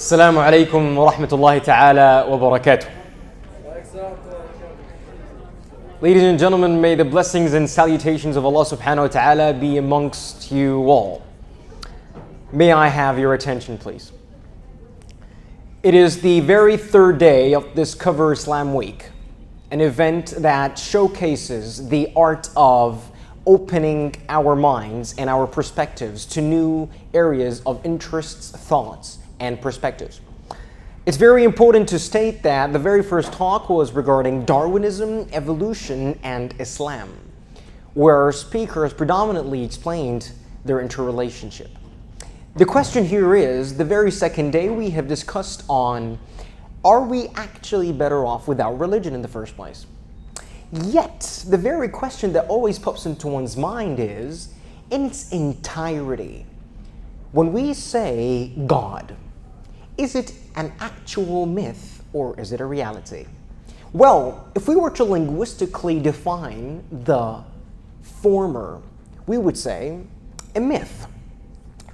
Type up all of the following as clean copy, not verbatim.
Assalamu alaikum wa rahmatullahi ta'ala wa barakatuh. Ladies and gentlemen, may the blessings and salutations of Allah subhanahu wa ta'ala be amongst you all. May I have your attention, please? It is the very third day of Discover Islam Week, an event that showcases the art of opening our minds and our perspectives to new areas of interests, thoughts, and perspectives. It's very important to state that the very first talk was regarding Darwinism, evolution, and Islam, where our speakers predominantly explained their interrelationship. The question here is, the very second day we have discussed on, are we actually better off without religion in the first place? Yet, the very question that always pops into one's mind is, in its entirety, when we say God, is it an actual myth or is it a reality? Well, if we were to linguistically define the former, we would say a myth,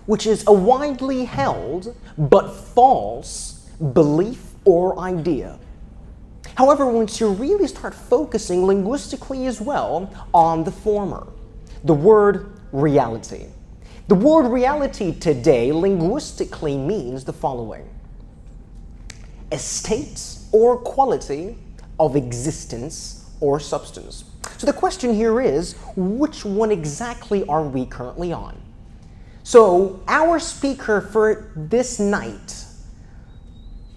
which is a widely held but false belief or idea. However, once you really start focusing linguistically as well on the former, the word reality. The word reality today linguistically means the following: a state or quality of existence or substance. So the question here is, which one exactly are we currently on? So our speaker for this night,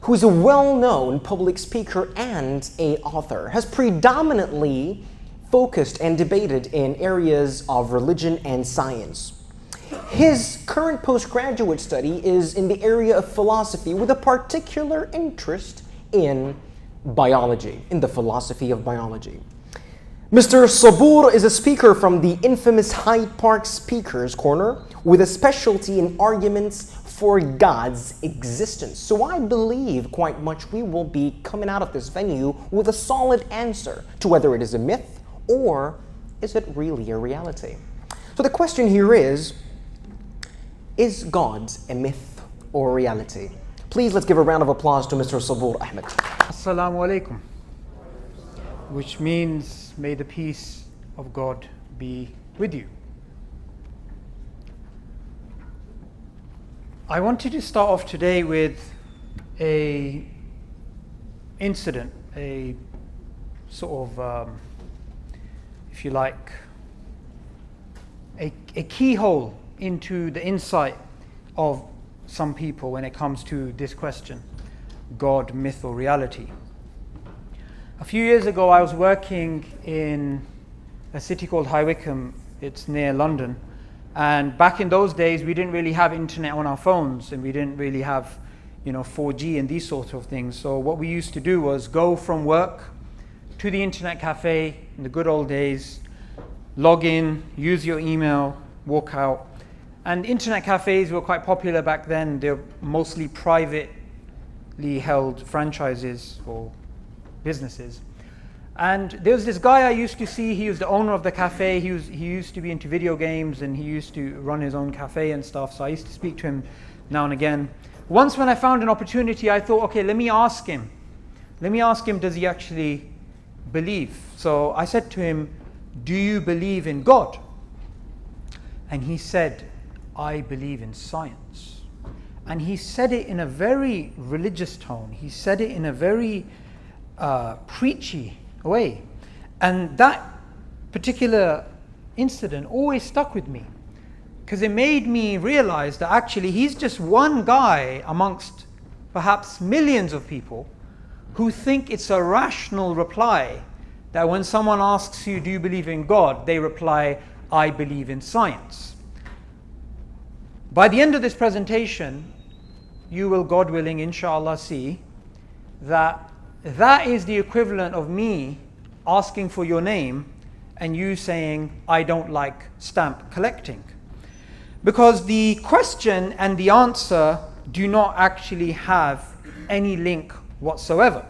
who is a well-known public speaker and an author, has predominantly focused and debated in areas of religion and science. His current postgraduate study is in the area of philosophy with a particular interest in biology, in the philosophy of biology. Mr. Suboor is a speaker from the infamous Hyde Park Speakers Corner with a specialty in arguments for God's existence. So I believe quite much we will be coming out of this venue with a solid answer to whether it is a myth or is it really a reality. So the question here is God a myth or a reality? Please let's give a round of applause to Mr. Suboor Ahmad. Assalamu alaikum, which means may the peace of God be with you. I wanted to start off today with a incident, a sort of, if you like, a keyhole into the insight of some people when it comes to this question, God, myth or reality. A few years ago I was working in a city called High Wycombe, it's near London, and back in those days we didn't really have internet on our phones and we didn't really have 4G and these sorts of things. So what we used to do was go from work to the internet cafe in the good old days, log in, use your email, walk out. And internet cafes were quite popular back then. They're mostly privately held franchises or businesses. And there was this guy I used to see, he was the owner of the cafe, he used to be into video games and he used to run his own cafe and stuff, so I used to speak to him now and again. Once when I found an opportunity, I thought, okay, let me ask him, does he actually believe? So I said to him, do you believe in God? And he said, I believe in science. And he said it in a very religious tone. He said it in a very preachy way. And that particular incident always stuck with me, because it made me realize that actually he's just one guy amongst perhaps millions of people who think it's a rational reply that when someone asks you, do you believe in God? They reply, I believe in science. By the end of this presentation, you will, God willing, inshallah, see that that is the equivalent of me asking for your name and you saying, I don't like stamp collecting. Because the question and the answer do not actually have any link whatsoever.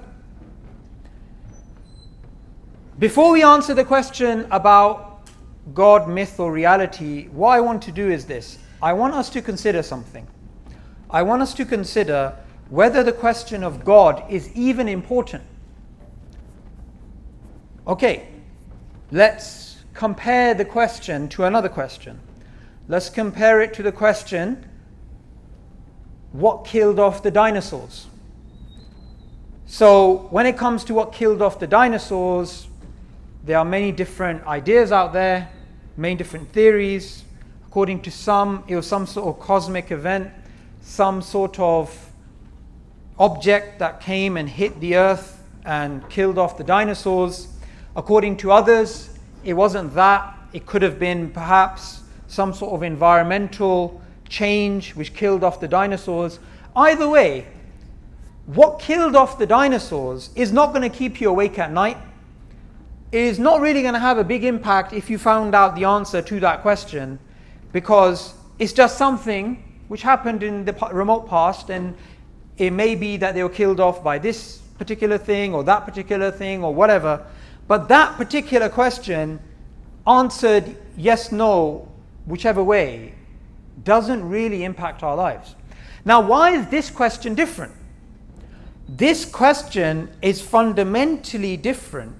Before we answer the question about God, myth or reality, what I want to do is this. I want us to consider something. I want us to consider whether the question of God is even important. Okay, let's compare the question to another question. Let's compare it to the question, what killed off the dinosaurs? So when it comes to what killed off the dinosaurs, there are many different ideas out there, many different theories. According to some, it was some sort of cosmic event, some sort of object that came and hit the earth and killed off the dinosaurs. According to others, it wasn't that. It could have been perhaps some sort of environmental change which killed off the dinosaurs. Either way, what killed off the dinosaurs is not going to keep you awake at night. It is not really going to have a big impact if you found out the answer to that question, because it's just something which happened in the remote past, and it may be that they were killed off by this particular thing or that particular thing or whatever. But that particular question, answered yes, no, whichever way, doesn't really impact our lives. Now, why is this question different? This question is fundamentally different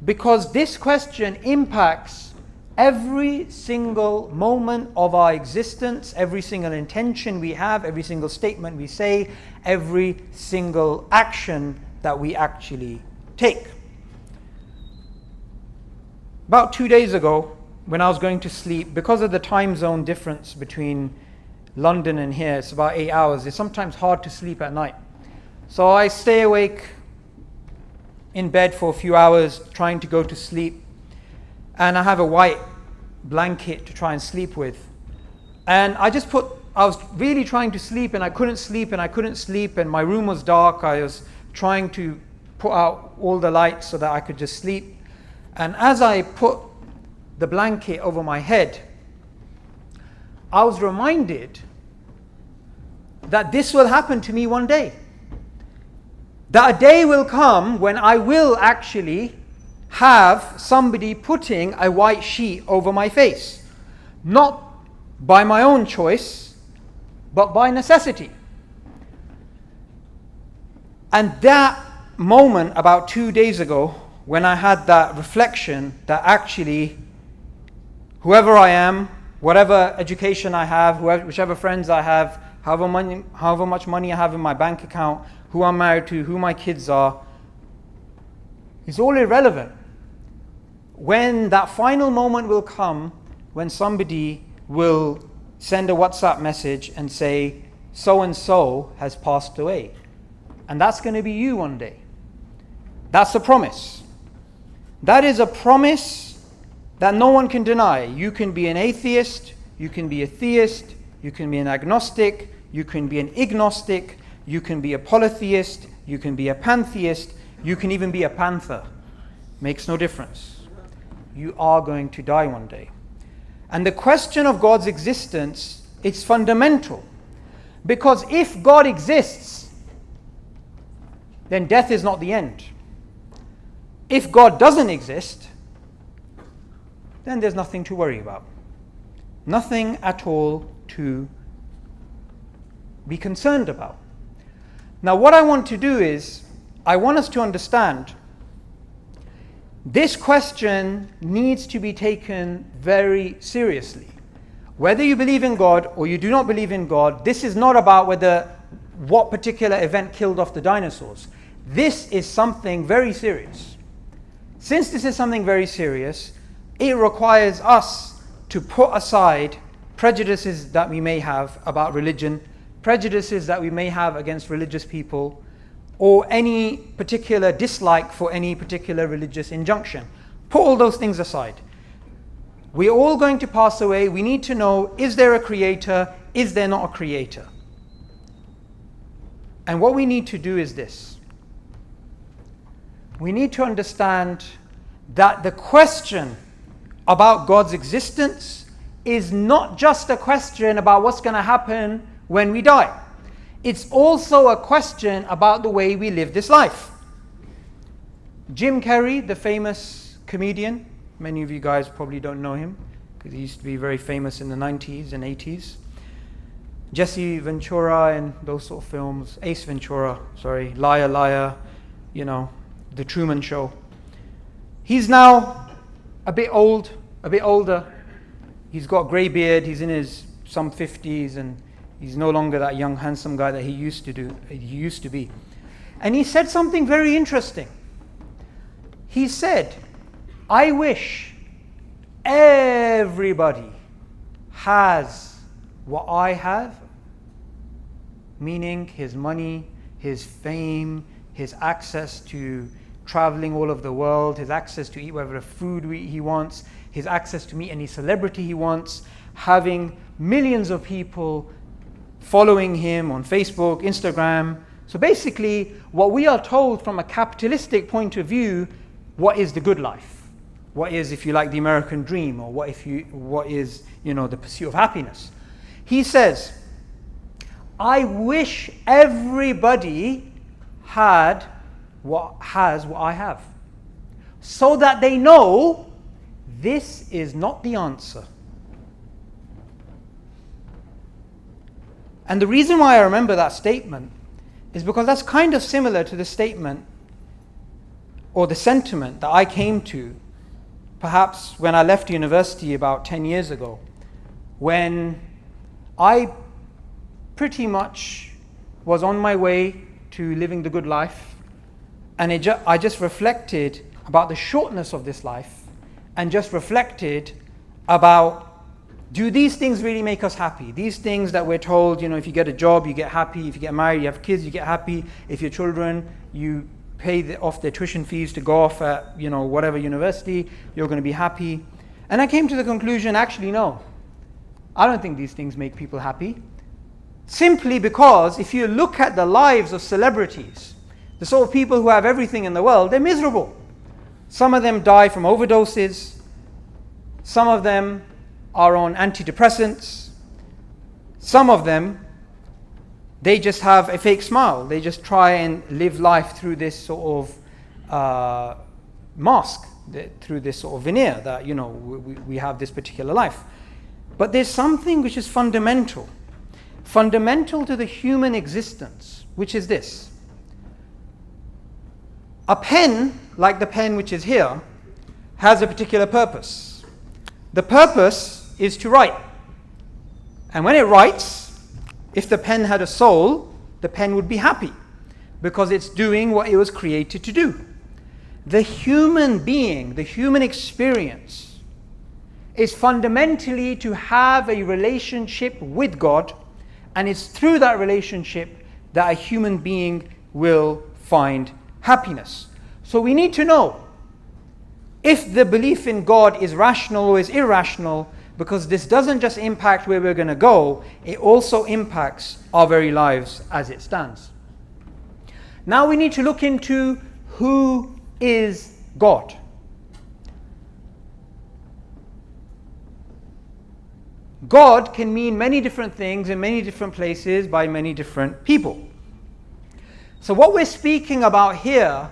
because this question impacts every single moment of our existence, every single intention we have, every single statement we say, every single action that we actually take. About 2 days ago, when I was going to sleep, because of the time zone difference between London and here, it's about 8 hours, it's sometimes hard to sleep at night. So I stay awake in bed for a few hours trying to go to sleep, and I have a white blanket to try and sleep with. And I was really trying to sleep, and I couldn't sleep, and my room was dark. I was trying to put out all the lights so that I could just sleep. And as I put the blanket over my head, I was reminded that this will happen to me one day. That a day will come when I will actually have somebody putting a white sheet over my face. Not by my own choice, but by necessity. And that moment about 2 days ago, when I had that reflection that actually, whoever I am, whatever education I have, whichever friends I have, however much money I have in my bank account, who I'm married to, who my kids are, is all irrelevant. When that final moment will come, when somebody will send a WhatsApp message and say, so-and-so has passed away. And that's going to be you one day. That's a promise. That is a promise that no one can deny. You can be an atheist, you can be a theist, you can be an agnostic, you can be an ignostic, you can be a polytheist, you can be a pantheist, you can even be a panther. Makes no difference. You are going to die one day. And the question of God's existence, it's fundamental. Because if God exists, then death is not the end. If God doesn't exist, then there's nothing to worry about. Nothing at all to be concerned about. Now, what I want to do is, I want us to understand this question needs to be taken very seriously. Whether you believe in God or you do not believe in God, this is not about what particular event killed off the dinosaurs. This is something very serious. Since this is something very serious, it requires us to put aside prejudices that we may have about religion, prejudices that we may have against religious people, or any particular dislike for any particular religious injunction. Put all those things aside. We're all going to pass away. We need to know, is there a creator? Is there not a creator? And what we need to do is this. We need to understand that the question about God's existence is not just a question about what's going to happen when we die. It's also a question about the way we live this life. Jim Carrey, the famous comedian, many of you guys probably don't know him because he used to be very famous in the 90s and 80s. Jesse Ventura and those sort of films, Ace Ventura, sorry, Liar, Liar, you know, The Truman Show. He's now a bit older. He's got a grey beard, he's in his some 50s, and he's no longer that young, handsome guy that he used to be. And he said something very interesting. He said, I wish everybody has what I have, meaning his money, his fame, his access to traveling all over the world, his access to eat whatever food he wants, his access to meet any celebrity he wants, having millions of people following him on Facebook, Instagram. So basically, what we are told from a capitalistic point of view, what is the good life? What is, if you like, the American dream, or what is, you know, the pursuit of happiness? He says, I wish everybody had what I have, so that they know this is not the answer. And the reason why I remember that statement is because that's kind of similar to the statement or the sentiment that I came to perhaps when I left university about 10 years ago, when I pretty much was on my way to living the good life, and I just reflected about the shortness of this life, and just reflected about, do these things really make us happy? These things that we're told, you know, if you get a job, you get happy. If you get married, you have kids, you get happy. If your children, you pay off their tuition fees to go off at, you know, whatever university, you're going to be happy. And I came to the conclusion, actually, no. I don't think these things make people happy. Simply because if you look at the lives of celebrities, the sort of people who have everything in the world, they're miserable. Some of them die from overdoses. Some of them are on antidepressants. Some of them, they just have a fake smile. They just try and live life through this sort of mask, through this sort of veneer that, you know, we have this particular life. But there's something which is fundamental to the human existence, which is this. A pen, like the pen which is here, has a particular purpose. The purpose is to write. And when it writes, if the pen had a soul, the pen would be happy because it's doing what it was created to do. The human being, the human experience, is fundamentally to have a relationship with God, and it's through that relationship that a human being will find happiness. So we need to know if the belief in God is rational or is irrational, because this doesn't just impact where we're going to go, it also impacts our very lives as it stands. Now we need to look into who is God. God can mean many different things in many different places by many different people. So what we're speaking about here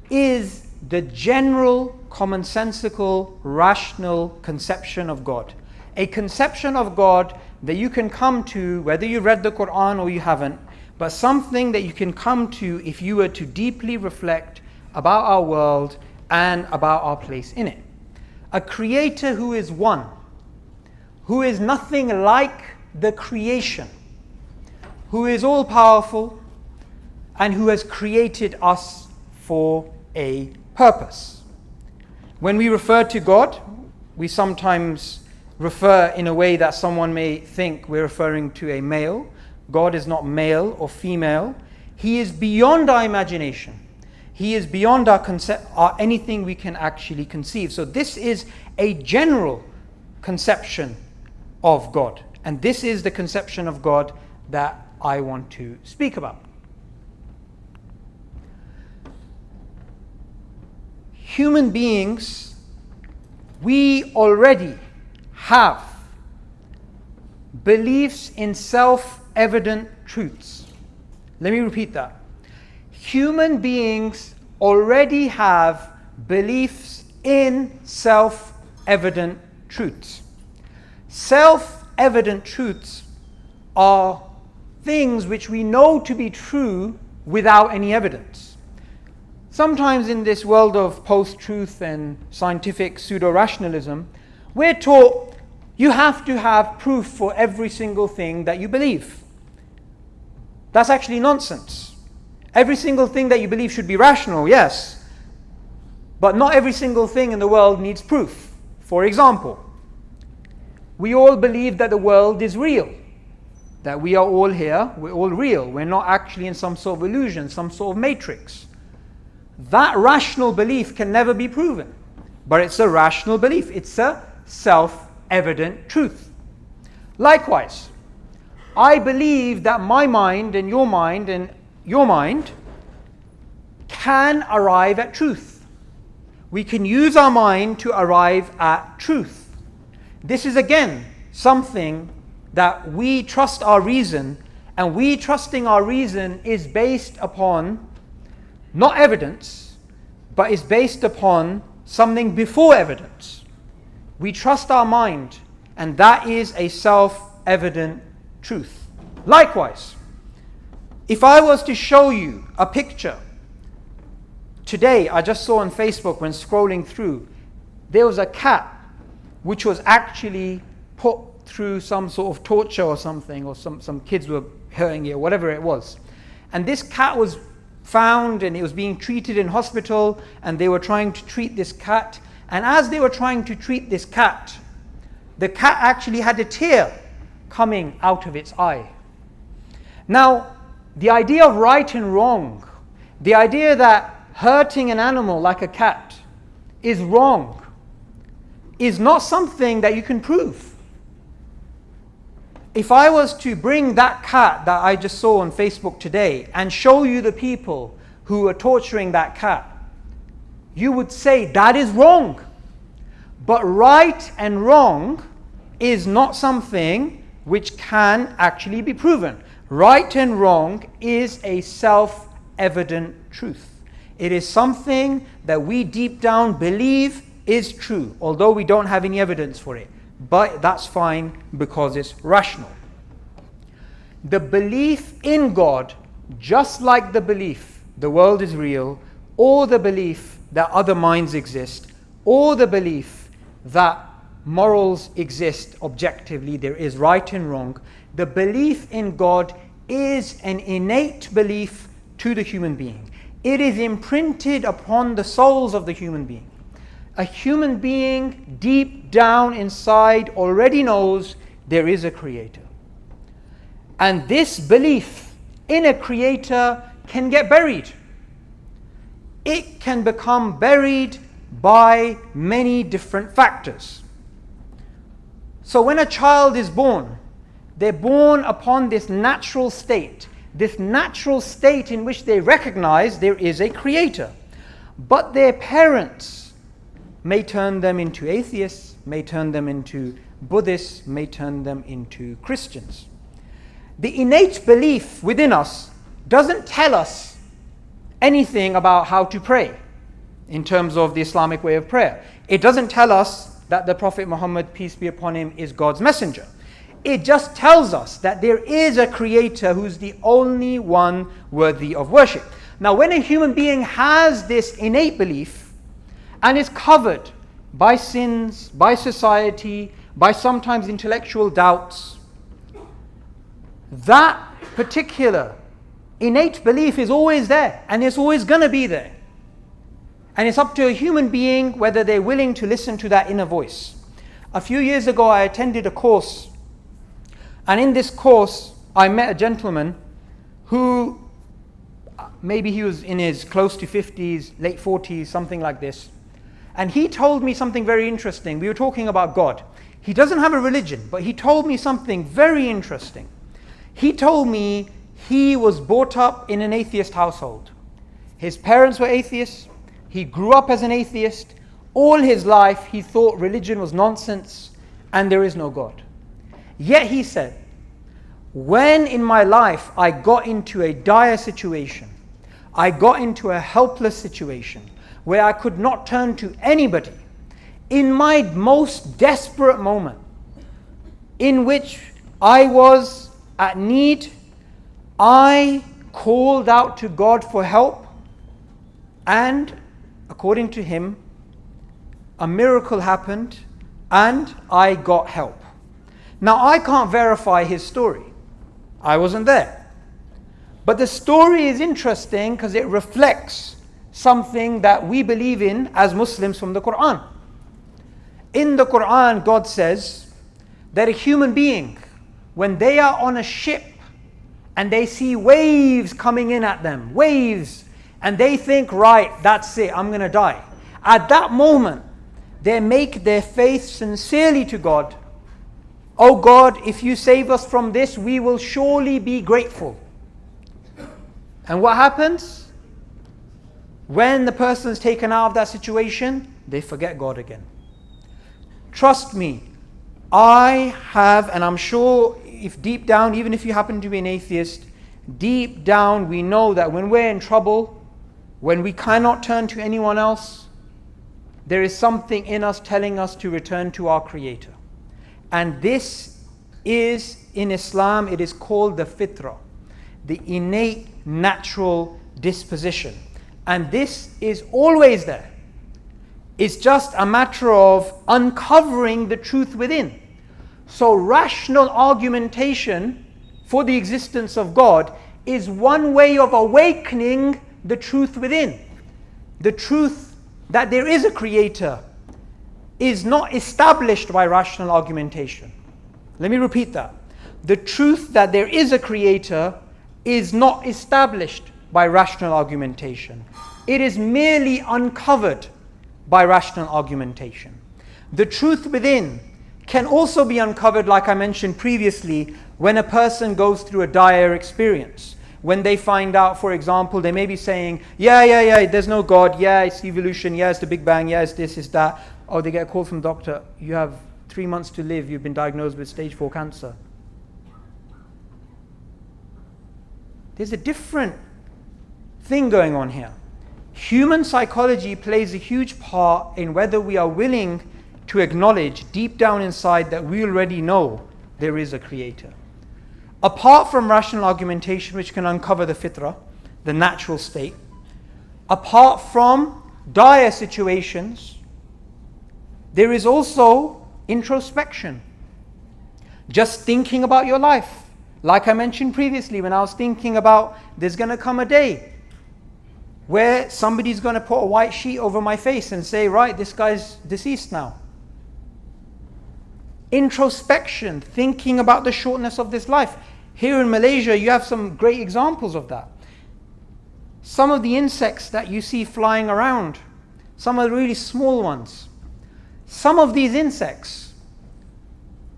is the general, commonsensical, rational conception of God. A conception of God that you can come to, whether you read the Quran or you haven't, but something that you can come to if you were to deeply reflect about our world and about our place in it. A creator who is one, who is nothing like the creation, who is all-powerful, and who has created us for a purpose. When we refer to God, we sometimes refer in a way that someone may think we're referring to a male. God is not male or female. He is beyond our imagination. He is beyond our anything we can actually conceive. So this is a general conception of God. And this is the conception of God that I want to speak about. Human beings, we already have beliefs in self-evident truths. Let me repeat that. Human beings already have beliefs in self-evident truths. Self-evident truths are things which we know to be true without any evidence. Sometimes in this world of post-truth and scientific pseudo-rationalism, we're taught you have to have proof for every single thing that you believe. That's actually nonsense. Every single thing that you believe should be rational, yes, but not every single thing in the world needs proof. For example, we all believe that the world is real, that we are all here, we're all real, we're not actually in some sort of illusion, some sort of matrix. That rational belief can never be proven, but it's a rational belief, it's a self-evident truth. Likewise, I believe that my mind and your mind can arrive at truth. We can use our mind to arrive at truth. This is again something that we trust our reason, and we trusting our reason is based upon not evidence, but is based upon something before evidence. We trust our mind, and that is a self-evident truth. Likewise, if I was to show you a picture, today I just saw on Facebook when scrolling through, there was a cat which was actually put through some sort of torture or something, or some kids were hurting it, or whatever it was. And this cat was found and it was being treated in hospital, and they were trying to treat this cat. And as they were trying to treat this cat, the cat actually had a tear coming out of its eye. Now, the idea of right and wrong, the idea that hurting an animal like a cat is wrong, is not something that you can prove. If I was to bring that cat that I just saw on Facebook today and show you the people who were torturing that cat, you would say that is wrong. But right and wrong is not something which can actually be proven. Right and wrong is a self-evident truth. It is something that we deep down believe is true, although we don't have any evidence for it. But that's fine because it's rational. The belief in God, just like the belief the world is real, or the belief that other minds exist, or the belief that morals exist objectively, there is right and wrong, the belief in God is an innate belief to the human being. It is imprinted upon the souls of the human being. A human being deep down inside already knows there is a creator. And this belief in a creator can get buried. It can become buried by many different factors. So when a child is born, they're born upon this natural state in which they recognize there is a creator. But their parents may turn them into atheists, may turn them into Buddhists, may turn them into Christians. The innate belief within us doesn't tell us anything about how to pray in terms of the Islamic way of prayer. It doesn't tell us that the Prophet Muhammad, peace be upon him, is God's messenger. It just tells us that there is a creator who's the only one worthy of worship. Now, when a human being has this innate belief, and is covered by sins, by society, by sometimes intellectual doubts, that particular innate belief is always there, and it's always going to be there. And it's up to a human being whether they're willing to listen to that inner voice. A few years ago, I attended a course, and in this course, I met a gentleman who, maybe he was in his close to 50s, late 40s, something like this. And he told me something very interesting. We were talking about God. He doesn't have a religion, but he told me something very interesting. He told me he was brought up in an atheist household. His parents were atheists. He grew up as an atheist. All his life he thought religion was nonsense and there is no God. Yet he said, when in my life I got into a dire situation, I got into a helpless situation, where I could not turn to anybody, in my most desperate moment, in which I was at need, I called out to God for help, and according to him, a miracle happened and I got help. Now, I can't verify his story. I wasn't there. But the story is interesting because it reflects something that we believe in as Muslims from the Quran. In the Quran, God says that a human being, when they are on a ship and they see waves coming in at them, waves, and they think, right, that's it, I'm going to die. At that moment, they make their faith sincerely to God. Oh God, if you save us from this, we will surely be grateful. And what happens? When the person is taken out of that situation, they forget God again. Trust me, I have, and I'm sure if deep down, even if you happen to be an atheist, deep down we know that when we're in trouble, when we cannot turn to anyone else, there is something in us telling us to return to our Creator. And this is, in Islam, it is called the fitrah, the innate natural disposition. And this is always there. It's just a matter of uncovering the truth within. So rational argumentation for the existence of God is one way of awakening the truth within. The truth that there is a Creator is not established by rational argumentation. Let me repeat that. The truth that there is a Creator is not established by rational argumentation. It is merely uncovered by rational argumentation. The truth within can also be uncovered, like I mentioned previously, when a person goes through a dire experience. When they find out, for example, they may be saying, yeah, there's no God, yeah, it's evolution, yeah, it's the Big Bang, yeah, it's this, it's that. Oh, they get a call from the doctor, you have 3 months to live, you've been diagnosed with stage 4 cancer. There's a different thing going on here. Human psychology plays a huge part in whether we are willing to acknowledge deep down inside that we already know there is a Creator. Apart from rational argumentation, which can uncover the fitrah, the natural state, apart from dire situations, there is also introspection. Just thinking about your life. Like I mentioned previously, when I was thinking about there's going to come a day where somebody's going to put a white sheet over my face and say, right, this guy's deceased now. Introspection, thinking about the shortness of this life. Here in Malaysia, you have some great examples of that. Some of the insects that you see flying around, some of the really small ones, some of these insects,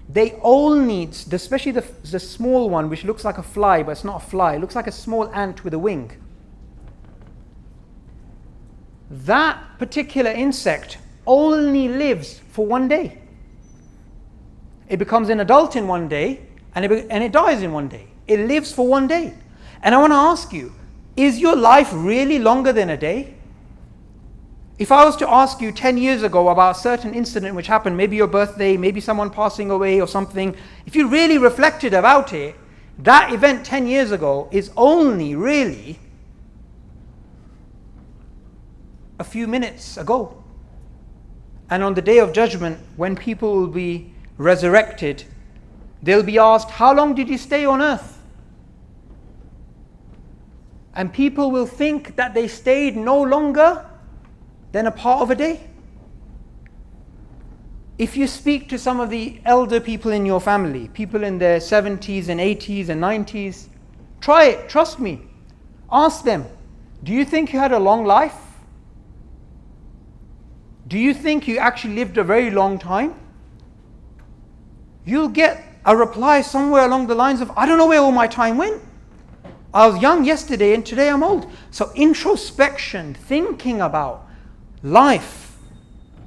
they all need, especially the small one, which looks like a fly, but it's not a fly, it looks like a small ant with a wing. That particular insect only lives for one day. It becomes an adult in one day, and it dies in one day. It lives for one day. And I want to ask you, is your life really longer than a day? If I was to ask you 10 years ago about a certain incident which happened, maybe your birthday, maybe someone passing away or something, if you really reflected about it, that event 10 years ago is only really a few minutes ago. And on the day of judgment, when people will be resurrected, they'll be asked, how long did you stay on earth? And people will think that they stayed no longer than a part of a day. If you speak to some of the elder people in your family, people in their 70s and 80s and 90s, try it, trust me. Ask them, do you think you had a long life? Do you think you actually lived a very long time? You'll get a reply somewhere along the lines of, I don't know where all my time went. I was young yesterday and today I'm old. So introspection, thinking about life,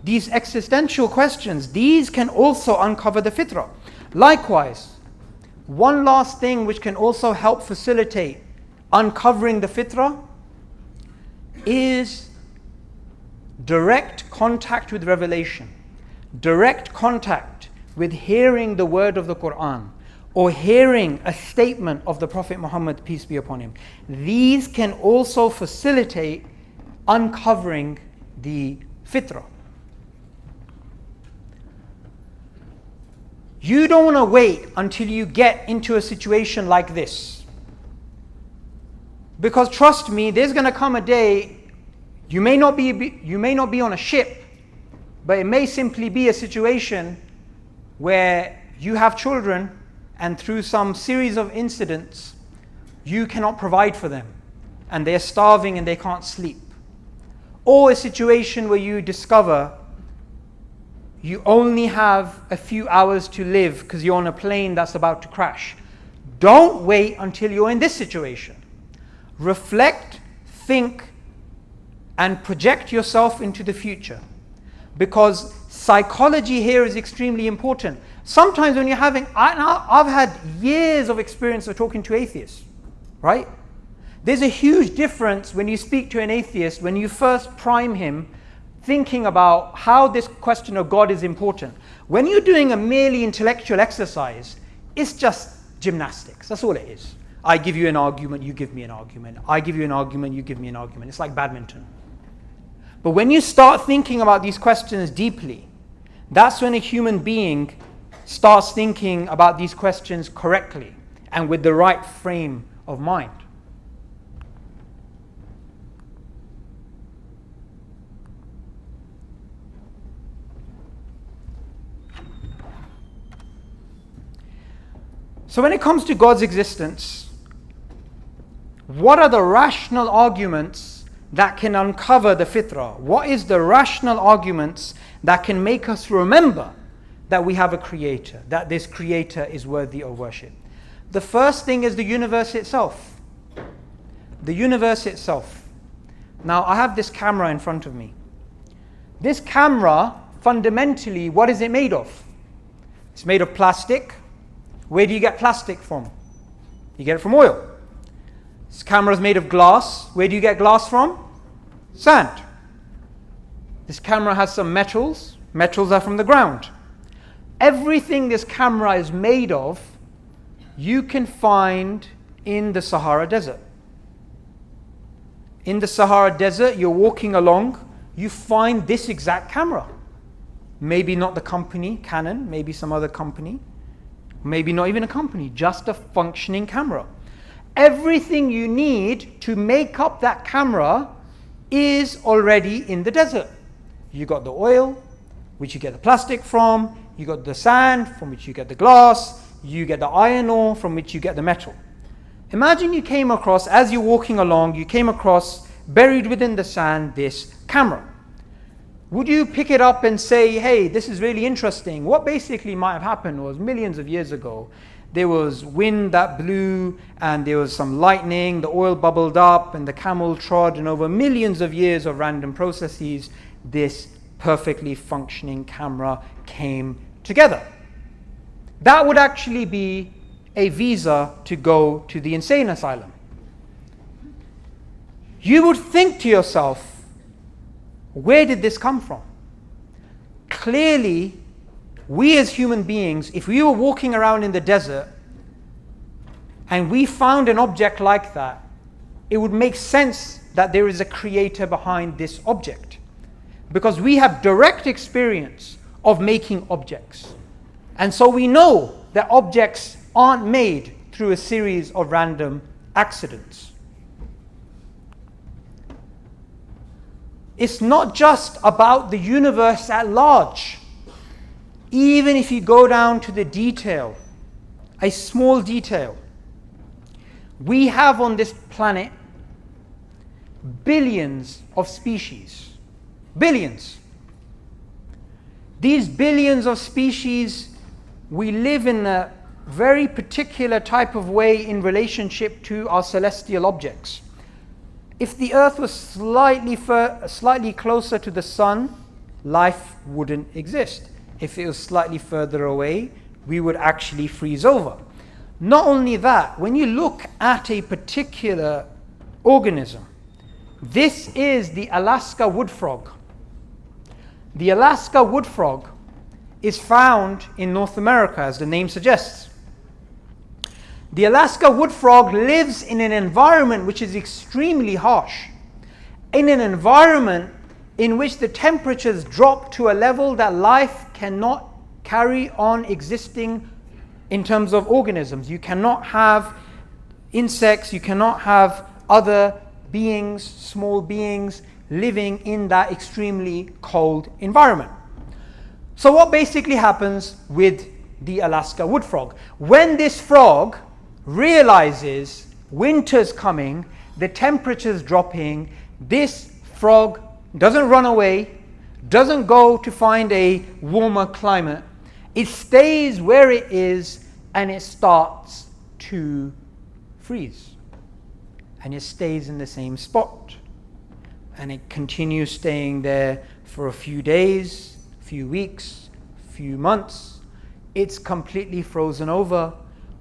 these existential questions, these can also uncover the fitrah. Likewise, one last thing which can also help facilitate uncovering the fitrah is direct contact with revelation, direct contact with hearing the word of the Quran, or hearing a statement of the Prophet Muhammad, peace be upon him. These can also facilitate uncovering the fitrah. You don't want to wait until you get into a situation like this. Because trust me, there's going to come a day, you may not be on a ship, but it may simply be a situation where you have children and through some series of incidents, you cannot provide for them and they're starving and they can't sleep. Or a situation where you discover you only have a few hours to live because you're on a plane that's about to crash. Don't wait until you're in this situation. Reflect, think, and project yourself into the future. Because psychology here is extremely important. Sometimes when you're having, I've had years of experience of talking to atheists, right? There's a huge difference when you speak to an atheist, when you first prime him thinking about how this question of God is important. When you're doing a merely intellectual exercise, it's just gymnastics. That's all it is. I give you an argument, you give me an argument. I give you an argument, you give me an argument. It's like badminton. But when you start thinking about these questions deeply, that's when a human being starts thinking about these questions correctly and with the right frame of mind. So when it comes to God's existence, what are the rational arguments that can uncover the fitrah? What is the rational arguments that can make us remember that we have a creator, that this creator is worthy of worship? The first thing is the universe itself. The universe itself. Now I have this camera in front of me. This camera, fundamentally, what is it made of? It's made of plastic. Where do you get plastic from? You get it from oil. This camera is made of glass. Where do you get glass from? Sand. This camera has some metals. Metals are from the ground. Everything this camera is made of, you can find in the Sahara Desert. In the Sahara Desert, you're walking along, you find this exact camera. Maybe not the company, Canon, maybe some other company. Maybe not even a company, just a functioning camera. Everything you need to make up that camera is already in the desert. You got the oil, which you get the plastic from. You got the sand, from which you get the glass. You get the iron ore, from which you get the metal. Imagine you came across, as you're walking along, you came across, buried within the sand, this camera. Would you pick it up and say, hey, this is really interesting? What basically might have happened was millions of years ago, there was wind that blew and there was some lightning, the oil bubbled up and the camel trod, and over millions of years of random processes, this perfectly functioning camera came together. That would actually be a visa to go to the insane asylum. You would think to yourself, where did this come from? Clearly, we as human beings, if we were walking around in the desert and we found an object like that, it would make sense that there is a creator behind this object. Because we have direct experience of making objects. And so we know that objects aren't made through a series of random accidents. It's not just about the universe at large. Even if you go down to the detail, a small detail, we have on this planet billions of species. Billions. These billions of species, we live in a very particular type of way in relationship to our celestial objects. If the earth was slightly closer to the sun, life wouldn't exist. If it was slightly further away, we would actually freeze over. Not only that, when you look at a particular organism, this is the Alaska wood frog. The Alaska wood frog is found in North America, as the name suggests. The Alaska wood frog lives in an environment which is extremely harsh, in an environment in which the temperatures drop to a level that life cannot carry on existing in terms of organisms. You cannot have insects, you cannot have other beings, small beings, living in that extremely cold environment. So what basically happens with the Alaska wood frog? When this frog realizes winter's coming, the temperature's dropping, this frog doesn't run away, doesn't go to find a warmer climate. It stays where it is and it starts to freeze. And it stays in the same spot. And it continues staying there for a few days, few weeks, few months. It's completely frozen over.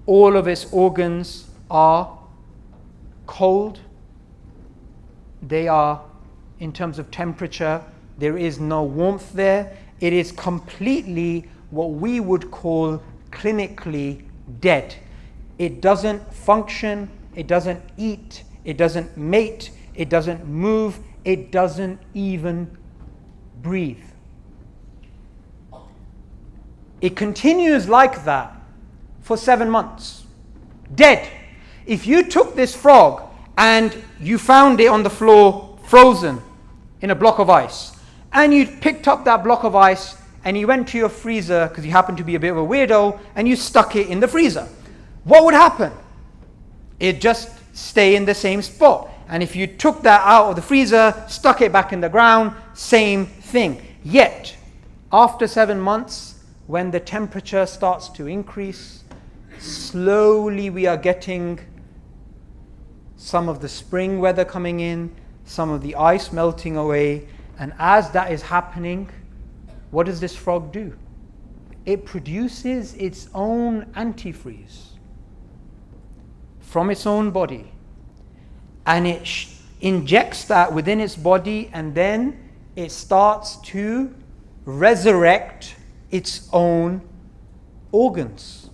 All of its organs are cold. They are, in terms of temperature, there is no warmth there. It is completely what we would call clinically dead. It doesn't function, it doesn't eat, it doesn't mate, it doesn't move, it doesn't even breathe. It continues like that for 7 months. Dead. If you took this frog and you found it on the floor frozen in a block of ice, and you picked up that block of ice and you went to your freezer because you happen to be a bit of a weirdo and you stuck it in the freezer, what would happen? It'd just stay in the same spot. And if you took that out of the freezer, stuck it back in the ground, same thing. Yet, after 7 months, when the temperature starts to increase, slowly we are getting some of the spring weather coming in, some of the ice melting away, and as that is happening, what does this frog do? It produces its own antifreeze from its own body, and it injects that within its body, and then it starts to resurrect its own organs,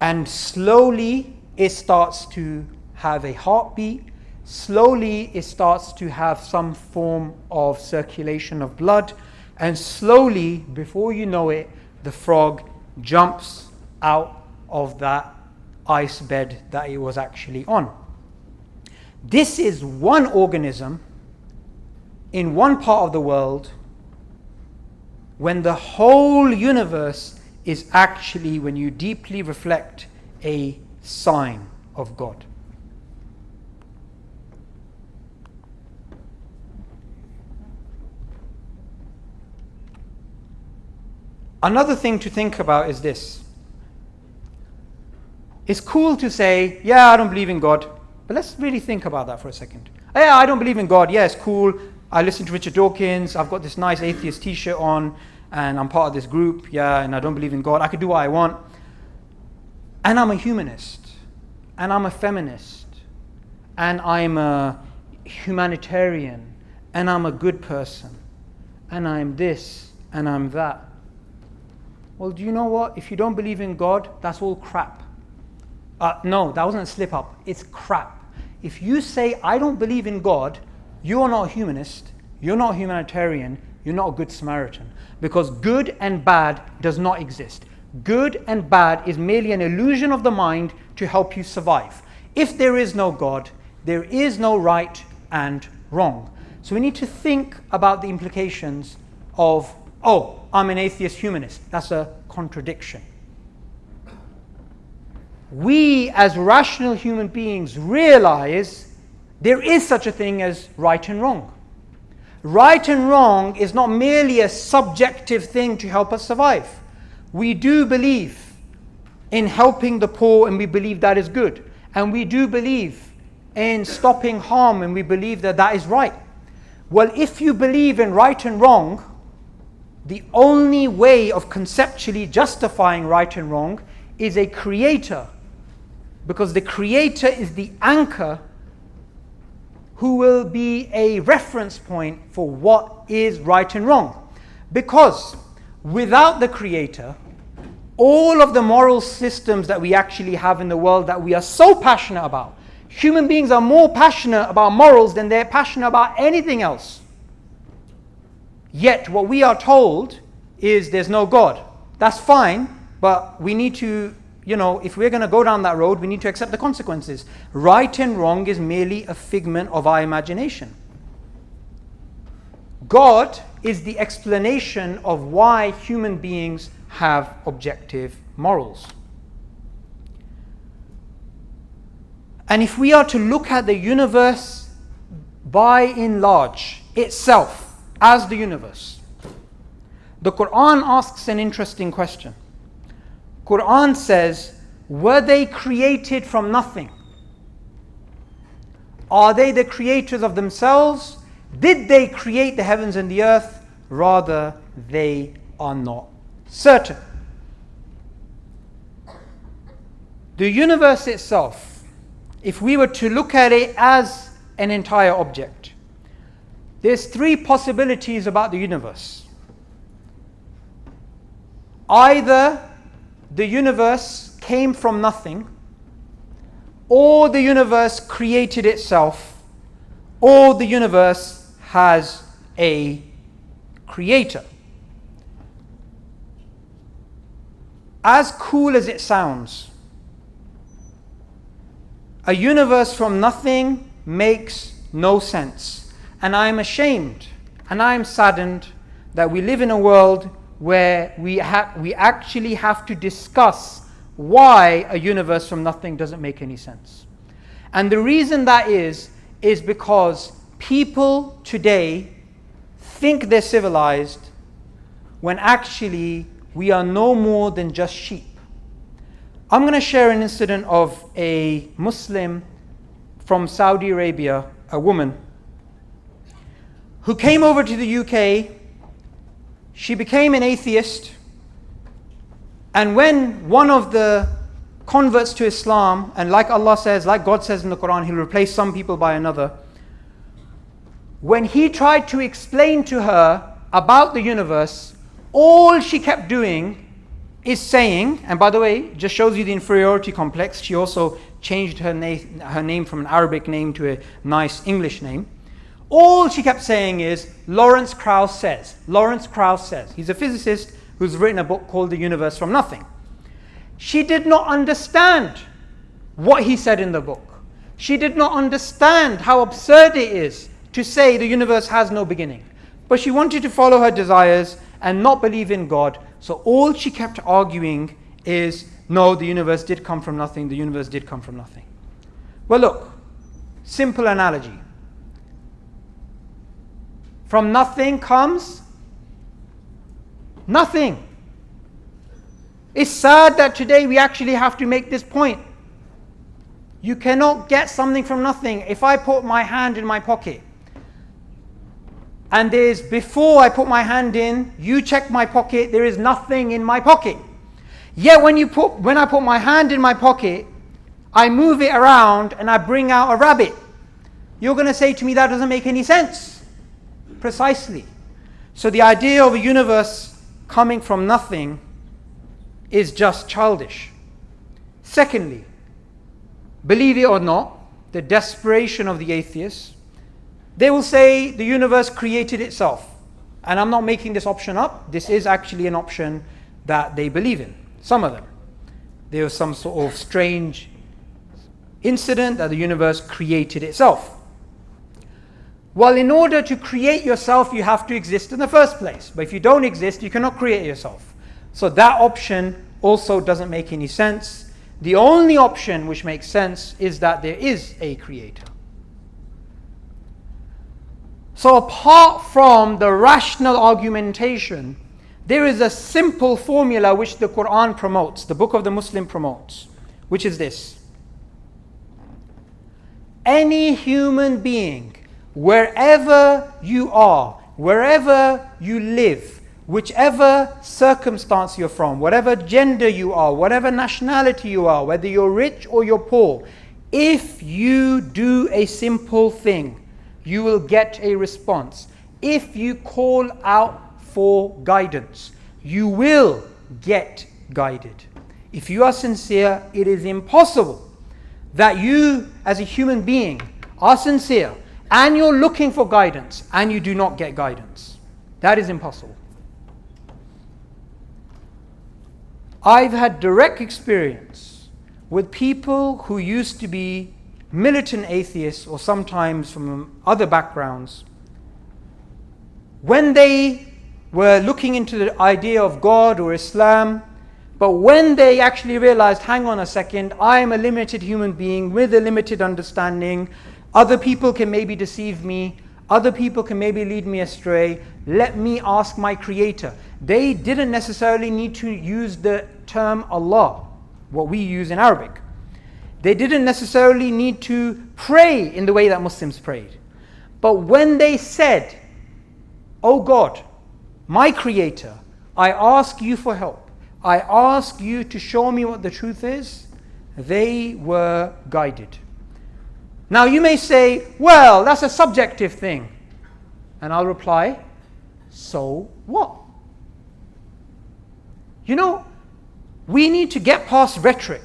and slowly it starts to have a heartbeat. Slowly it starts to have some form of circulation of blood, and slowly, before you know it, the frog jumps out of that ice bed that it was actually on. This is one organism in one part of the world when the whole universe is actually, when you deeply reflect, a sign of God. Another thing to think about is this. It's cool to say, yeah, I don't believe in God, but let's really think about that for a second. Yeah, I don't believe in God. Yeah, it's cool. I listen to Richard Dawkins. I've got this nice atheist t-shirt on, and I'm part of this group. Yeah, and I don't believe in God. I could do what I want. And I'm a humanist, and I'm a feminist, and I'm a humanitarian, and I'm a good person, and I'm this, and I'm that. Well, do you know what? If you don't believe in God, that's all crap. No, that wasn't a slip up. It's crap. If you say, I don't believe in God, you're not a humanist, you're not a humanitarian, you're not a good Samaritan. Because good and bad does not exist. Good and bad is merely an illusion of the mind to help you survive. If there is no God, there is no right and wrong. So we need to think about the implications of, oh, I'm an atheist humanist. That's a contradiction. We as rational human beings realize there is such a thing as right and wrong. Right and wrong is not merely a subjective thing to help us survive. We do believe in helping the poor, and we believe that is good. And we do believe in stopping harm, and we believe that that is right. Well, if you believe in right and wrong, the only way of conceptually justifying right and wrong is a creator, because the creator is the anchor who will be a reference point for what is right and wrong. Because without the creator, all of the moral systems that we actually have in the world that we are so passionate about. Human beings are more passionate about morals than they're passionate about anything else. Yet what we are told is there's no God. That's fine, but we need to, if we're going to go down that road, we need to accept the consequences. Right and wrong is merely a figment of our imagination. God is the explanation of why human beings have objective morals. And if we are to look at the universe by and large itself as the universe, the Quran asks an interesting question. Quran says, were they created from nothing? Are they the creators of themselves? Did they create the heavens and the earth? Rather, they are not certain. The universe itself, if we were to look at it as an entire object, there's three possibilities about the universe. Either the universe came from nothing, or the universe created itself, or the universe has a creator. As cool as it sounds, a universe from nothing makes no sense. And I am ashamed and I am saddened that we live in a world where we actually have to discuss why a universe from nothing doesn't make any sense. And the reason that is because people today think they're civilized when actually we are no more than just sheep. I'm going to share an incident of a Muslim from Saudi Arabia, a woman, who came over to the UK. She became an atheist, and when one of the converts to Islam, and like Allah says, like God says in the Quran, He'll replace some people by another. When he tried to explain to her about the universe, all she kept doing is saying, and by the way, just shows you the inferiority complex, she also changed her name from an Arabic name to a nice English name. All she kept saying is, Lawrence Krauss says. Lawrence Krauss says. He's a physicist who's written a book called The Universe from Nothing. She did not understand what he said in the book. She did not understand how absurd it is to say the universe has no beginning. But she wanted to follow her desires and not believe in God. So all she kept arguing is, no, the universe did come from nothing. The universe did come from nothing. Well, look, simple analogy. From nothing comes nothing. It's sad that today we actually have to make this point. You cannot get something from nothing. If I put my hand in my pocket, and before I put my hand in, you check my pocket, there is nothing in my pocket. Yet when I put my hand in my pocket, I move it around and I bring out a rabbit. You're going to say to me that doesn't make any sense. Precisely. So the idea of a universe coming from nothing is just childish. Secondly, believe it or not, the desperation of the atheists, they will say the universe created itself. And I'm not making this option up. This is actually an option that they believe in. Some of them. There was some sort of strange incident that the universe created itself. Well, in order to create yourself, you have to exist in the first place. But if you don't exist, you cannot create yourself. So that option also doesn't make any sense. The only option which makes sense is that there is a creator. So apart from the rational argumentation, there is a simple formula which the Quran promotes, the book of the Muslim promotes, which is this. Any human being, wherever you are, wherever you live, whichever circumstance you're from, whatever gender you are, whatever nationality you are, whether you're rich or you're poor, if you do a simple thing, you will get a response. If you call out for guidance, you will get guided. If you are sincere, it is impossible that you as a human being are sincere and you're looking for guidance and you do not get guidance. That is impossible. I've had direct experience with people who used to be militant atheists or sometimes from other backgrounds. When they were looking into the idea of God or Islam, but when they actually realized, hang on a second, I am a limited human being with a limited understanding, other people can maybe deceive me, other people can maybe lead me astray, let me ask my Creator. They didn't necessarily need to use the term Allah, what we use in Arabic. They didn't necessarily need to pray in the way that Muslims prayed. But when they said, "Oh God, my Creator, I ask you for help. I ask you to show me what the truth is," they were guided. Now you may say, well, that's a subjective thing. And I'll reply, so what? You know, we need to get past rhetoric.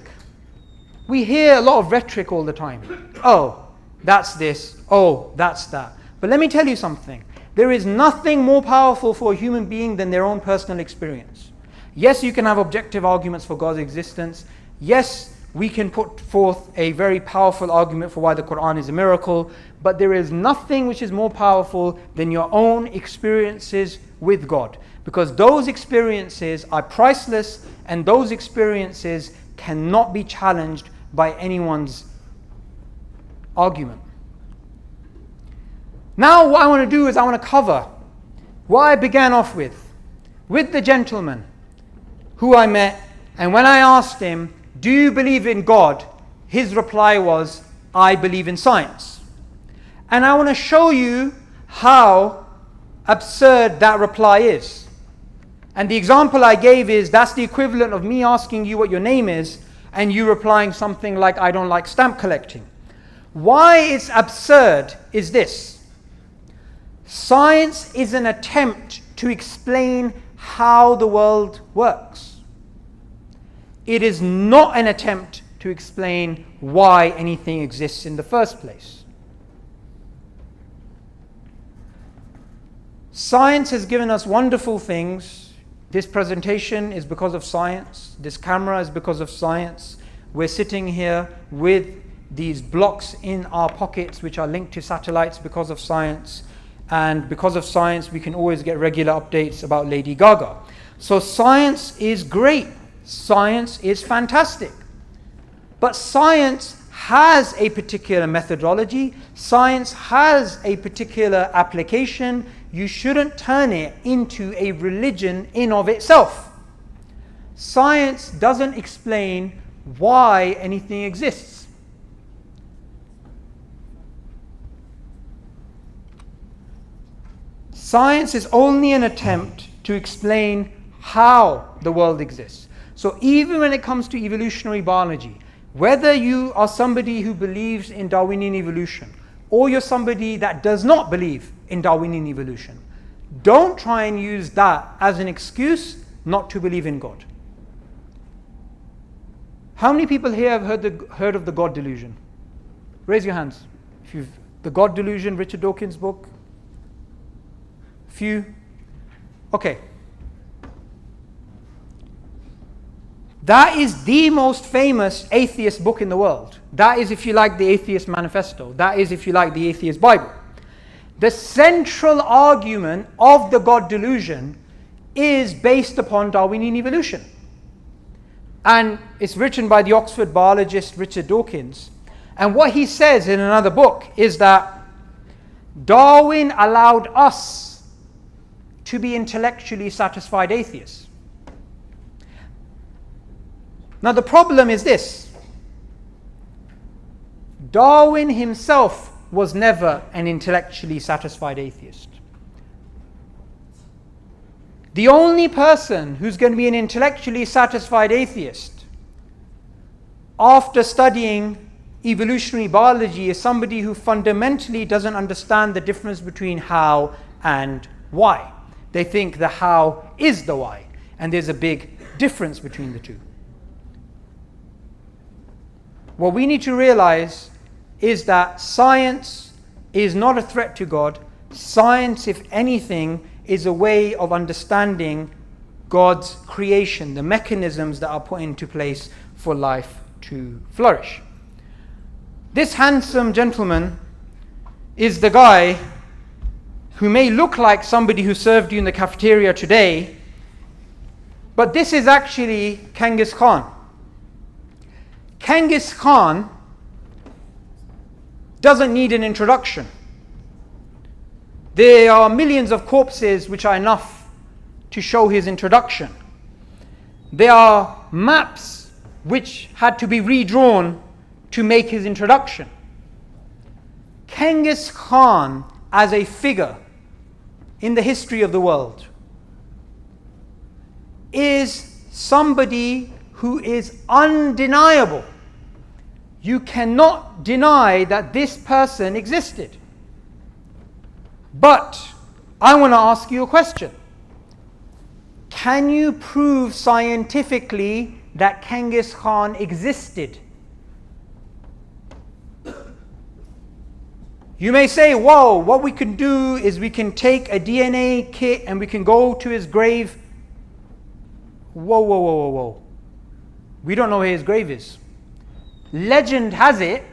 We hear a lot of rhetoric all the time. Oh, that's this. Oh, that's that. But let me tell you something. There is nothing more powerful for a human being than their own personal experience. Yes, you can have objective arguments for God's existence. Yes, we can put forth a very powerful argument for why the Quran is a miracle. But there is nothing which is more powerful than your own experiences with God. Because those experiences are priceless, and those experiences cannot be challenged by anyone's argument. Now what I want to do is I want to cover what I began off with the gentleman who I met, and when I asked him, "Do you believe in God?" his reply was, "I believe in science." And I want to show you how absurd that reply is. And the example I gave is that's the equivalent of me asking you what your name is and you replying something like, "I don't like stamp collecting." Why it's absurd is this. Science is an attempt to explain how the world works. It is not an attempt to explain why anything exists in the first place. Science has given us wonderful things. This presentation is because of science. This camera is because of science. We're sitting here with these blocks in our pockets which are linked to satellites because of science. And because of science, we can always get regular updates about Lady Gaga. So science is great. Science is fantastic. But science has a particular methodology. Science has a particular application. You shouldn't turn it into a religion in of itself. Science doesn't explain why anything exists. Science is only an attempt to explain how the world exists. So even when it comes to evolutionary biology, whether you are somebody who believes in Darwinian evolution or you're somebody that does not believe in Darwinian evolution, don't try and use that as an excuse not to believe in God. How many people here have heard of the God delusion? Raise your hands. The God delusion, Richard Dawkins' book. Few. Okay. That is the most famous atheist book in the world. That is, if you like, the Atheist Manifesto. That is, if you like, the Atheist Bible. The central argument of the God delusion is based upon Darwinian evolution. And it's written by the Oxford biologist Richard Dawkins. And what he says in another book is that Darwin allowed us to be intellectually satisfied atheists. Now the problem is this. Darwin himself was never an intellectually satisfied atheist. The only person who's going to be an intellectually satisfied atheist after studying evolutionary biology is somebody who fundamentally doesn't understand the difference between how and why. They think the how is the why, and there's a big difference between the two. What we need to realize is that science is not a threat to God. Science, if anything, is a way of understanding God's creation, the mechanisms that are put into place for life to flourish. This handsome gentleman is the guy who may look like somebody who served you in the cafeteria today, but this is actually Genghis Khan. Genghis Khan doesn't need an introduction. There are millions of corpses which are enough to show his introduction. There are maps which had to be redrawn to make his introduction. Genghis Khan as a figure in the history of the world is somebody who is undeniable. You cannot deny that this person existed. But I want to ask you a question. Can you prove scientifically that Genghis Khan existed? You may say, whoa, what we can do is we can take a DNA kit and we can go to his grave. Whoa. We don't know where his grave is. Legend has it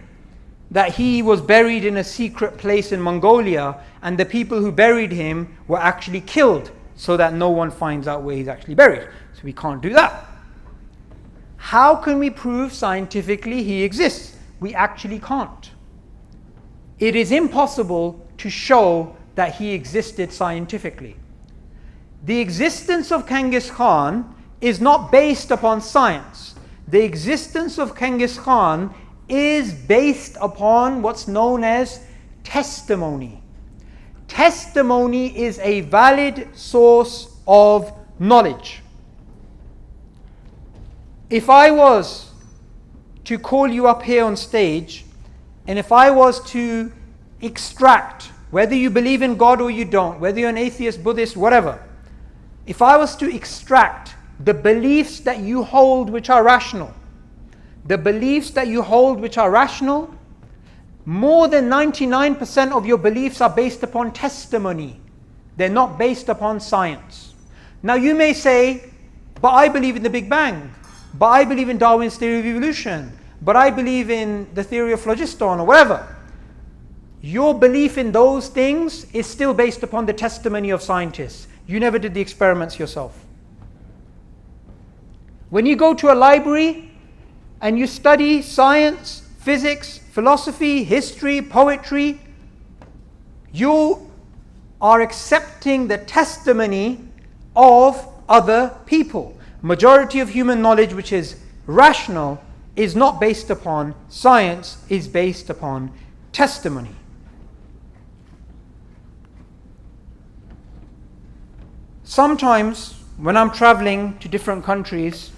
that he was buried in a secret place in Mongolia, and the people who buried him were actually killed so that no one finds out where he's actually buried. So we can't do that. How can we prove scientifically he exists? We actually can't. It is impossible to show that he existed scientifically. The existence of Genghis Khan is not based upon science. The existence of Genghis Khan is based upon what's known as testimony. Testimony is a valid source of knowledge. If I was to call you up here on stage, and if I was to extract, whether you believe in God or you don't, whether you're an atheist, Buddhist, whatever, if I was to extract the beliefs that you hold which are rational, the beliefs that you hold which are rational, more than 99% of your beliefs are based upon testimony. They're not based upon science. Now you may say, but I believe in the Big Bang, but I believe in Darwin's theory of evolution, but I believe in the theory of phlogiston or whatever. Your belief in those things is still based upon the testimony of scientists. You never did the experiments yourself. When you go to a library and you study science, physics, philosophy, history, poetry, you are accepting the testimony of other people. Majority of human knowledge, which is rational, is not based upon science, is based upon testimony. Sometimes when I'm traveling to different countries,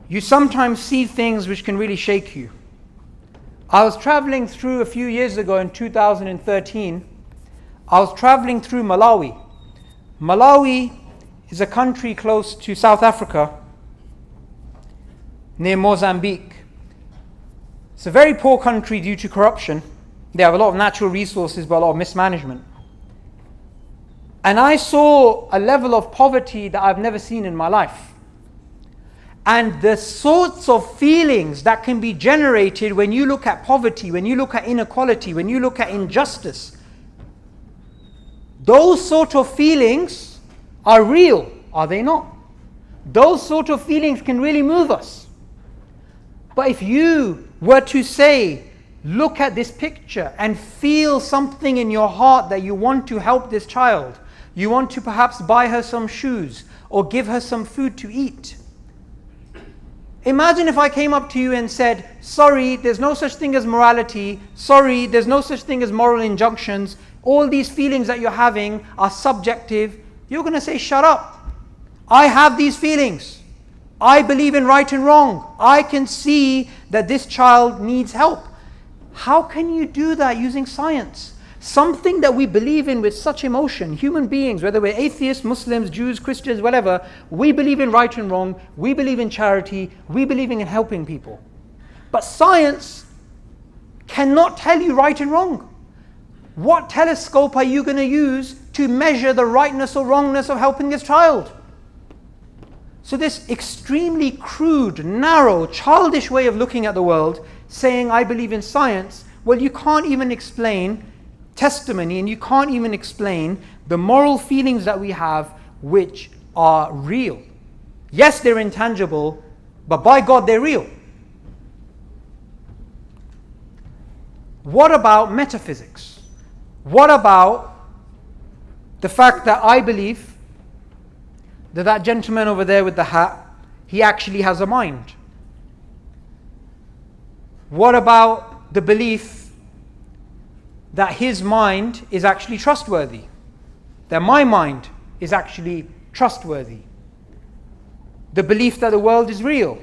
you sometimes see things which can really shake you. I was traveling through a few years ago in 2013. I was traveling through Malawi. Malawi is a country close to South Africa, near Mozambique. It's a very poor country due to corruption. They have a lot of natural resources, but a lot of mismanagement. And I saw a level of poverty that I've never seen in my life. And the sorts of feelings that can be generated when you look at poverty, when you look at inequality, when you look at injustice, those sort of feelings are real, are they not? Those sort of feelings can really move us. But if you were to say, look at this picture and feel something in your heart that you want to help this child, you want to perhaps buy her some shoes or give her some food to eat. Imagine if I came up to you and said, sorry, there's no such thing as morality. Sorry, there's no such thing as moral injunctions. All these feelings that you're having are subjective. You're going to say, shut up. I have these feelings. I believe in right and wrong. I can see that this child needs help. How can you do that using science? something that we believe in with such emotion. Human beings, whether we're atheists, Muslims, Jews, Christians, whatever, we believe in right and wrong, we believe in charity, we believe in helping people. But science cannot tell you right and wrong. What telescope are you going to use to measure the rightness or wrongness of helping this child? So this extremely crude, narrow, childish way of looking at the world, saying I believe in science, well, you can't even explain testimony, and you can't even explain the moral feelings that we have which are real. Yes, they're intangible, but by God they're real. What about metaphysics? What about the fact that I believe that that gentleman over there with the hat, he actually has a mind? What about the belief that his mind is actually trustworthy? That my mind is actually trustworthy? The belief that the world is real?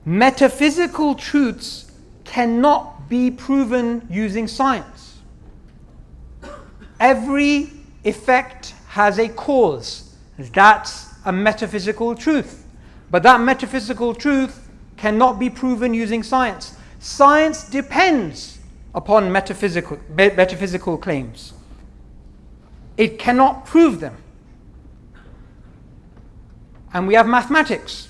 Metaphysical truths cannot be proven using science. Every effect has a cause. That's a metaphysical truth. But that metaphysical truth cannot be proven using science. Science depends upon metaphysical claims. It cannot prove them. And we have mathematics.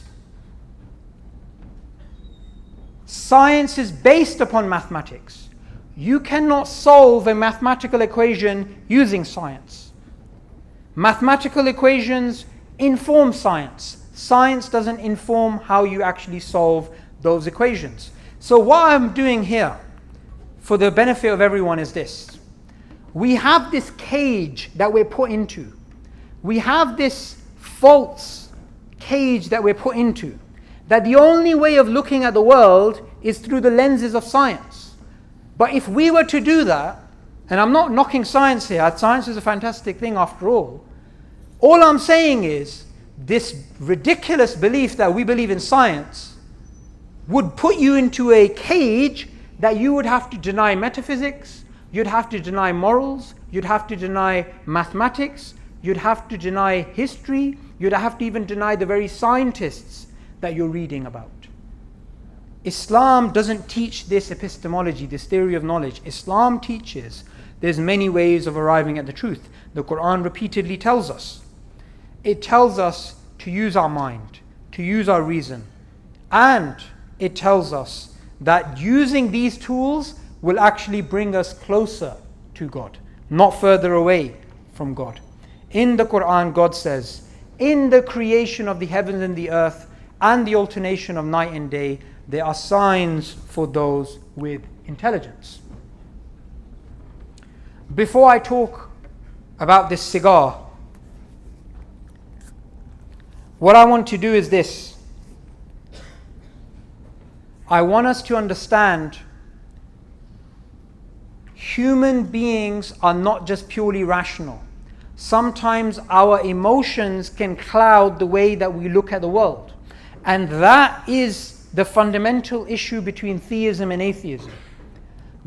Science is based upon mathematics. You cannot solve a mathematical equation using science. Mathematical equations inform science. Science doesn't inform how you actually solve those equations. So what I'm doing here, for the benefit of everyone, is this. We have this cage that we're put into. We have this false cage that we're put into. That the only way of looking at the world is through the lenses of science. But if we were to do that, and I'm not knocking science here, science is a fantastic thing after all. All I'm saying is, this ridiculous belief that we believe in science would put you into a cage that you would have to deny metaphysics, you'd have to deny morals, you'd have to deny mathematics, you'd have to deny history, you'd have to even deny the very scientists that you're reading about. Islam doesn't teach this epistemology, this theory of knowledge. Islam teaches there's many ways of arriving at the truth. The Quran repeatedly tells us. It tells us to use our mind, to use our reason. And it tells us that using these tools will actually bring us closer to God, not further away from God. In the Quran, God says, in the creation of the heavens and the earth and the alternation of night and day, there are signs for those with intelligence. Before I talk about this cigar, what I want to do is this. I want us to understand human beings are not just purely rational. Sometimes our emotions can cloud the way that we look at the world. And that is the fundamental issue between theism and atheism.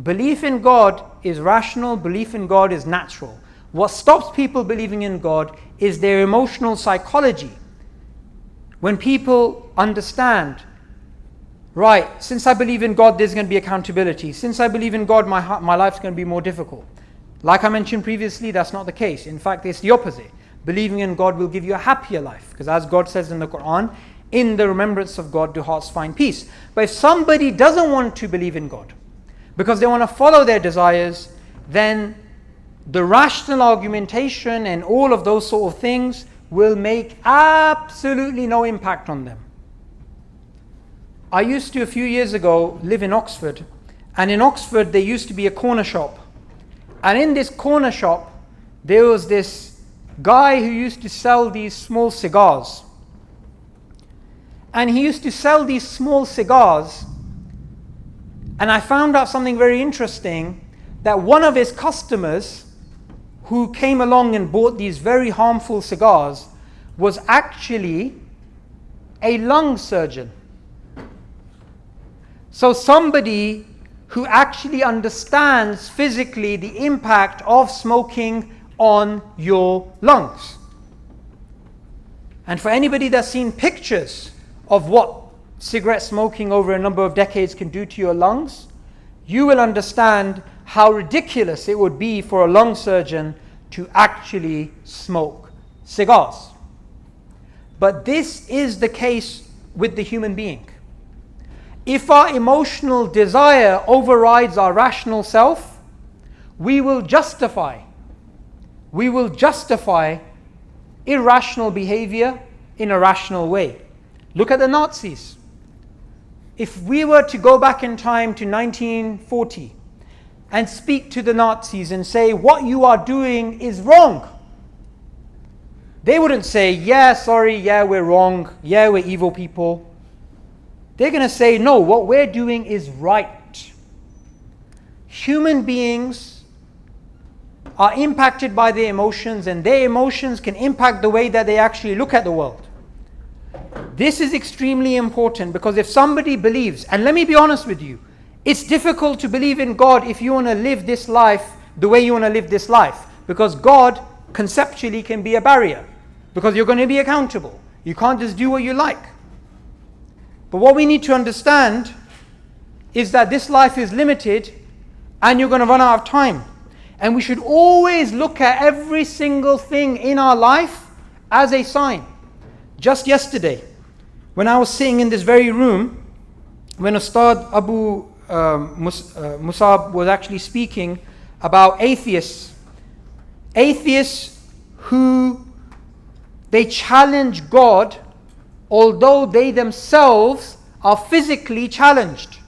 Belief in God is rational, belief in God is natural. What stops people believing in God is their emotional psychology. When people understand, right, since I believe in God, there's going to be accountability. Since I believe in God, my life's going to be more difficult. Like I mentioned previously, that's not the case. In fact, it's the opposite. Believing in God will give you a happier life. Because as God says in the Quran, in the remembrance of God do hearts find peace. But if somebody doesn't want to believe in God, because they want to follow their desires, then the rational argumentation and all of those sort of things will make absolutely no impact on them. I used to, a few years ago, live in Oxford. And in Oxford, there used to be a corner shop. And in this corner shop, there was this guy who used to sell these small cigars. And he used to sell these small cigars. And I found out something very interesting, that one of his customers who came along and bought these very harmful cigars was actually a lung surgeon. So somebody who actually understands physically the impact of smoking on your lungs. And for anybody that's seen pictures of what cigarette smoking over a number of decades can do to your lungs, you will understand how ridiculous it would be for a lung surgeon to actually smoke cigars. But this is the case with the human being. If our emotional desire overrides our rational self, we will justify irrational behavior in a rational way. Look at the Nazis. If we were to go back in time to 1940 and speak to the Nazis and say, what you are doing is wrong, they wouldn't say, yeah, sorry, yeah, we're wrong, yeah, we're evil people. They're going to say, no, what we're doing is right. Human beings are impacted by their emotions, and their emotions can impact the way that they actually look at the world. This is extremely important, because if somebody believes, and let me be honest with you, it's difficult to believe in God if you want to live this life the way you want to live this life, because God conceptually can be a barrier, because you're going to be accountable. You can't just do what you like. But what we need to understand is that this life is limited and you're going to run out of time. And we should always look at every single thing in our life as a sign. Just yesterday, when I was sitting in this very room, when Ustadh Abu Musab was actually speaking about atheists who they challenge God, although they themselves are physically challenged.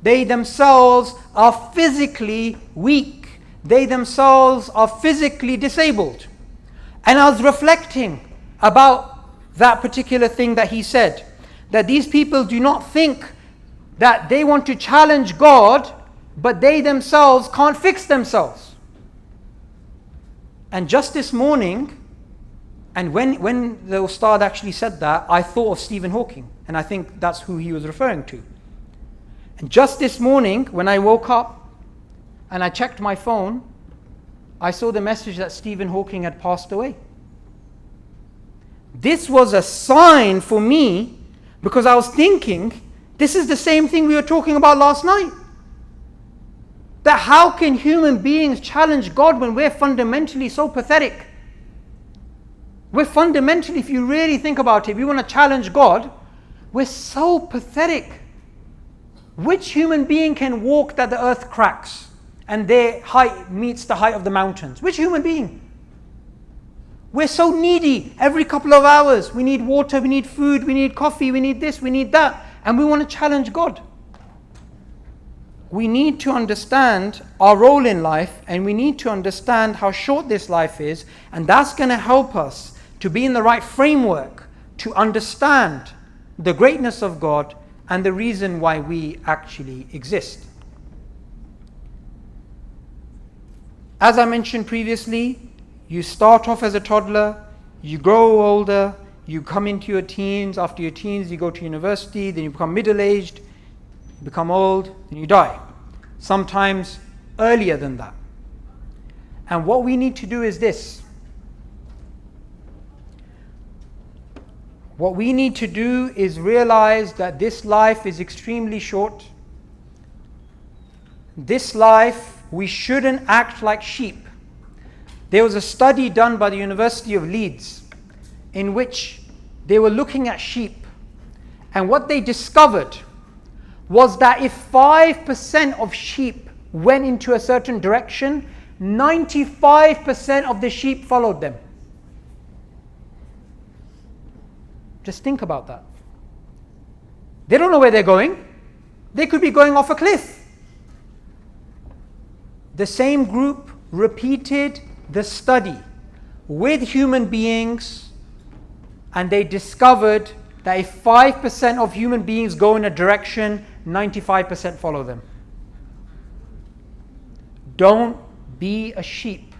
They themselves are physically weak. They themselves are physically disabled. And I was reflecting about that particular thing that he said, that these people do not think that they want to challenge God, but they themselves can't fix themselves. And just this morning, and when the Ustadh actually said that, I thought of Stephen Hawking, and I think that's who he was referring to. And just this morning, when I woke up and I checked my phone, I saw the message that Stephen Hawking had passed away. This was a sign for me, because I was thinking, this is the same thing we were talking about last night. That how can human beings challenge God when we're fundamentally so pathetic? We're fundamentally, if you really think about it, if you want to challenge God, we're so pathetic. Which human being can walk that the earth cracks and their height meets the height of the mountains? Which human being? We're so needy. Every couple of hours, we need water, we need food, we need coffee, we need this, we need that. And we want to challenge God. We need to understand our role in life, and we need to understand how short this life is, and that's going to help us to be in the right framework to understand the greatness of God and the reason why we actually exist. As I mentioned previously, you start off as a toddler, you grow older, you come into your teens. After your teens, you go to university, then you become middle-aged, you become old, then you die. Sometimes earlier than that. And what we need to do is this. What we need to do is realize that this life is extremely short. This life, we shouldn't act like sheep. There was a study done by the University of Leeds in which they were looking at sheep, and what they discovered was that if 5% of sheep went into a certain direction, 95% of the sheep followed them. Just think about that. They don't know where they're going. They could be going off a cliff. The same group repeated the study with human beings, and they discovered that if 5% of human beings go in a direction, 95% follow them. Don't be a sheep.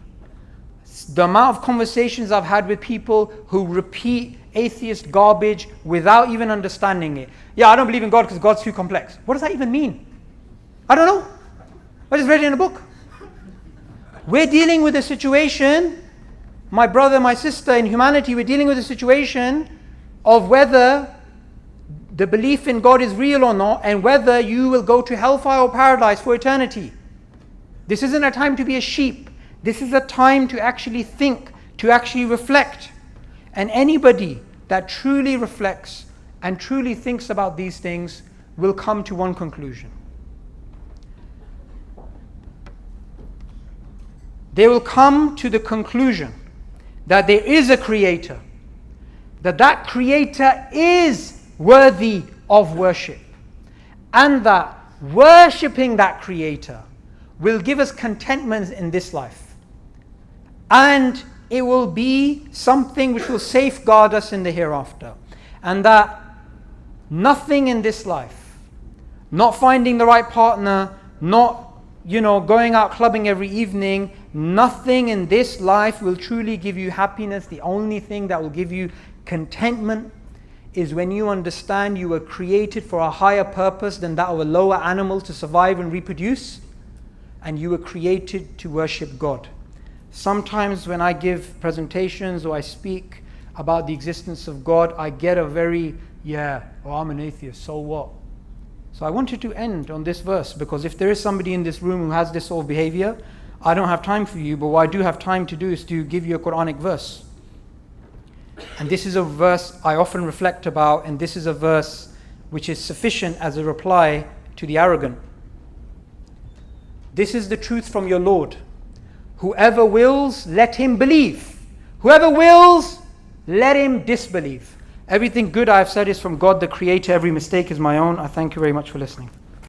The amount of conversations I've had with people who repeat atheist garbage without even understanding it. Yeah, I don't believe in God because God's too complex. What does that even mean? I don't know. I just read it in a book. We're dealing with a situation, my brother, my sister, in humanity, we're dealing with a situation of whether the belief in God is real or not, and whether you will go to hellfire or paradise for eternity. This isn't a time to be a sheep. This is a time to actually think, to actually reflect. And anybody that truly reflects and truly thinks about these things will come to one conclusion. They will come to the conclusion that there is a creator, that creator is worthy of worship, and that worshipping that creator will give us contentment in this life, and it will be something which will safeguard us in the hereafter, and that nothing in this life, not finding the right partner, not going out clubbing every evening, nothing in this life will truly give you happiness. The only thing that will give you contentment is when you understand you were created for a higher purpose than that of a lower animal to survive and reproduce, and you were created to worship God. Sometimes when I give presentations or I speak about the existence of God, I get a very, I'm an atheist, so what? So I wanted to end on this verse, because if there is somebody in this room who has this sort of behavior, I don't have time for you, but what I do have time to do is to give you a Quranic verse. And this is a verse I often reflect about, and this is a verse which is sufficient as a reply to the arrogant. This is the truth from your Lord. Whoever wills, let him believe. Whoever wills, let him disbelieve. Everything good I have said is from God the Creator. Every mistake is my own. I thank you very much for listening.